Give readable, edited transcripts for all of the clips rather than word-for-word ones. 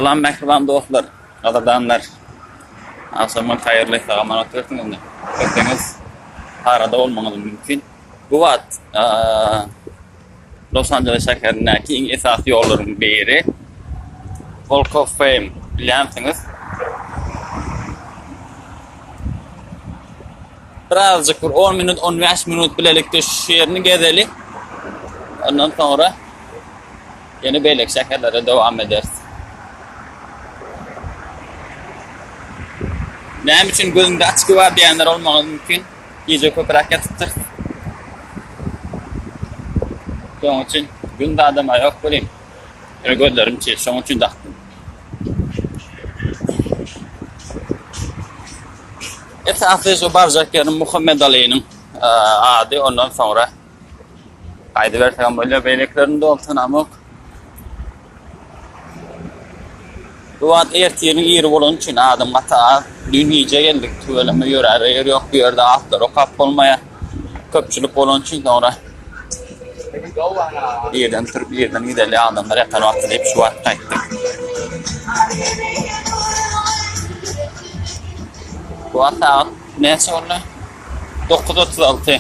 Salam mehriban dostlar, qadrdanlar. Akşamın hayırlı sağlamanat versin. Köpeniz arada olmanız mümkün. Bu vaat Los Angeles şehrindeki en esas yolların biri Walk of Fame biliyorsunuz. Birazcık 10 minut 15 minut bilelikte şu yerini gezeli. Ondan sonra yeni belek şehirlere devam ederiz. Benim için gözümde açık var diyenler olmalı mümkün. İyice köpürek yatıktır. Onun için günde adama yok bulayım. Gözlerim çiğ, onun için taktım. Esaslı barcak yerim Muhammed Alynyn adı. Ondan sonra kaydı versem böyle beyleklerinde olsun ama Duat ertiyenin yeri olan için adım hata dün iyice geldik tüveleme yörer yer yok bir yerde atlar o kap olmaya köpçülük olan için sonra yerden gidelim adamlar yapan vakti deyip şu vakti kayıttık. Bu hata neyse oldu 9.36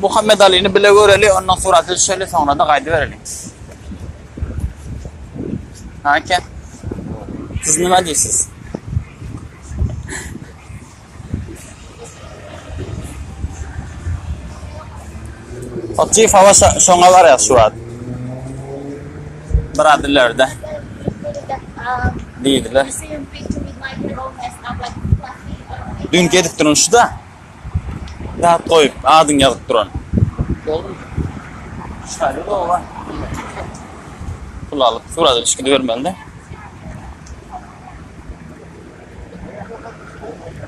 Muhammed Alyn'ı bile göreli ondan sonra şöyle sonra da kaydı verelim. Hakem. Siz ne diyorsunuz? Aktif hava şona var ya şu an. Biraderlerde. Değildiler. Dün gelip durun şu da. Rahat koyup adın yazıp durun. Oldu mu? Şöyle de o var. Kullanıp şurada ilişkili vermeli.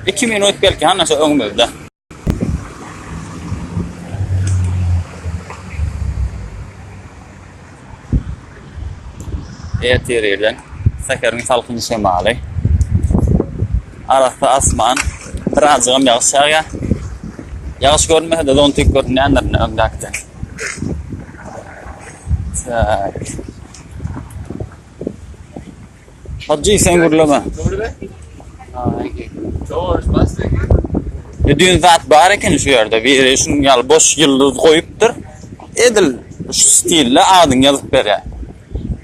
2 minut belki nasıl öngmövde. Yerden sekerin salkın şemali. Arada asman birazcık yağış yağıyor. Yağış görmeye de dontik görünenlerine öngdakta. Hacı sen gurlama. Dün zat bareken şu yerde bir işin yal boş yıldız koyuptur. Edil şu stille adın yazıp ver ya.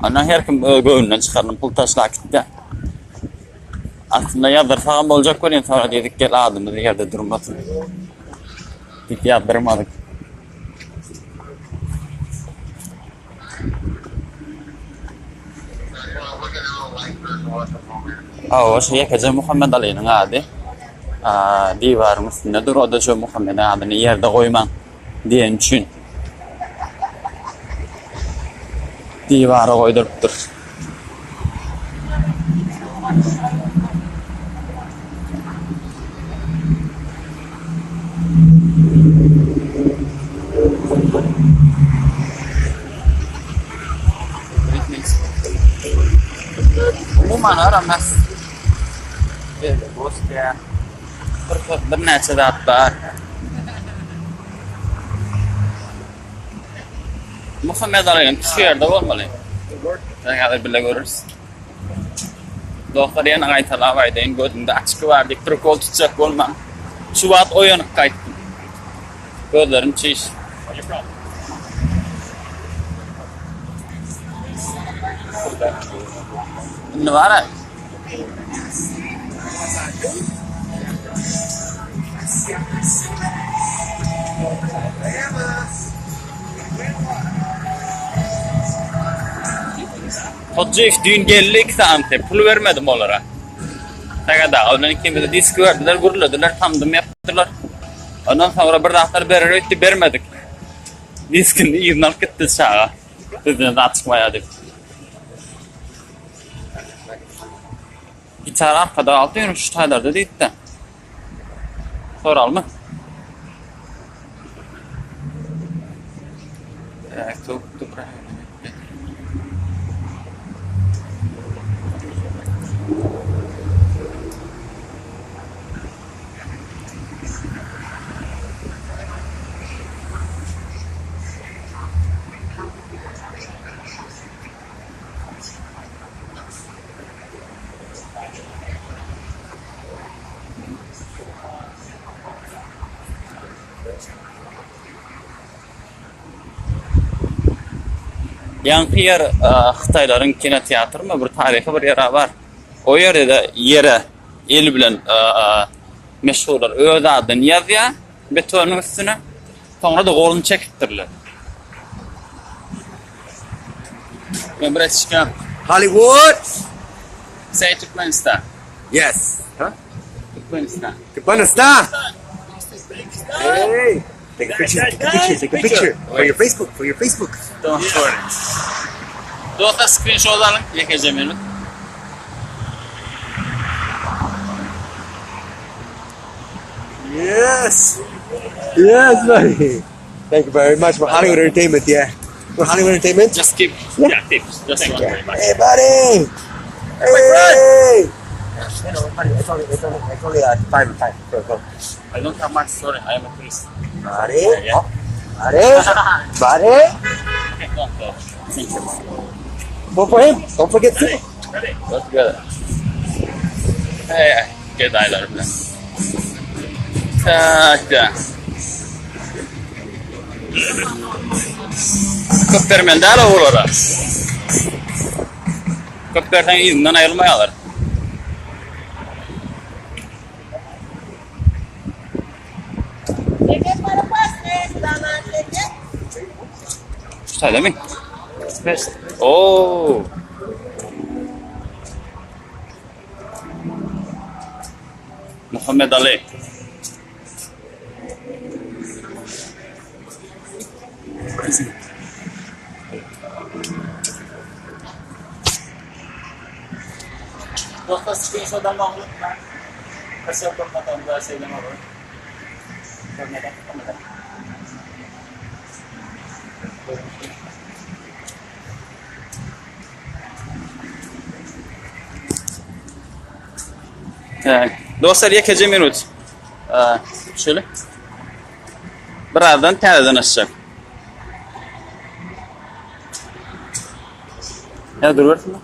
Ana her kim göğünden çıkardım pul taşla gitti. Aslında yazdırsam olacak var ya sonra dedik gel adımız yerde durmasın. Dik yazdırmadık. O şey kaca Muhammed Alyn'ın adı. Divarın üstünde dur o da şu Muhammed'in adını yerde koyman diyen için. Divara koydurup dur. Umuman aramaz. Böyle boş ya. Bir neçə də atlar. Muhammed Alynyn şu yerde olmalı. Sen bile görürüz. Doktor yana qaytala vaydayın gözümde açık var dik Türk ol tutacak olmam. Şu vaat oyanıp kayıttım. Gözlerim çiş. Ne var ya? Hocif dün geldik saante pul vermedim onlara. Tagada onların ikimize disk verdiler, guruladılar, tanıdım yaptılar. Ondan sonra bir daftar vermedik. Diskini yığınlar gitti sağa. Bizden de çıkmaya dedik. Gitar arkada altı yönü şu taylarda değil de. Soralım mı? Evet, çok Yankı yer Xitayların kinoteatrı mı? Bir tarihi bir yer var. O yerde de yere el bilen meşhurlar öz adını yazıyor betonun üstüne. Sonra da golunu çektirdiler. Ben biraz çıkam. Hollywood? Say Turkmenistan. Yes. Huh? Turkmenistan. Turkmenistan. Hey. Take a picture. Take a picture. For your Facebook. For your Facebook. Don't worry. Doğru screenshot alın. Yakacağım elimi. Yes. Yes, buddy. Thank you very much for Hollywood Entertainment. Yeah. For Hollywood Entertainment. Just keep. Yeah, tips. Just thank you very much. Hey, buddy. Hey. You know, buddy, it's only 5. Go. I don't have much. Sorry, I am a tourist. Buddy. Yeah. Oh. Buddy. Buddy. Okay, go. Thank you. Vote for him. Don't forget to. Ready? Go together. Hey, get aylar bilen. Takda. Köptermen daha oğlara. Köpterden izinden ayrılmayalar. Şurada mi? Best. Oo. Muhammed Ali. Dostlar screenshot'dan bağlı. Kasaya korkmadan daha söyleme var. Görmeden. Dostlar yekece minut. Şöyle. Birazdan tereden açacak. Ya dur bakayım.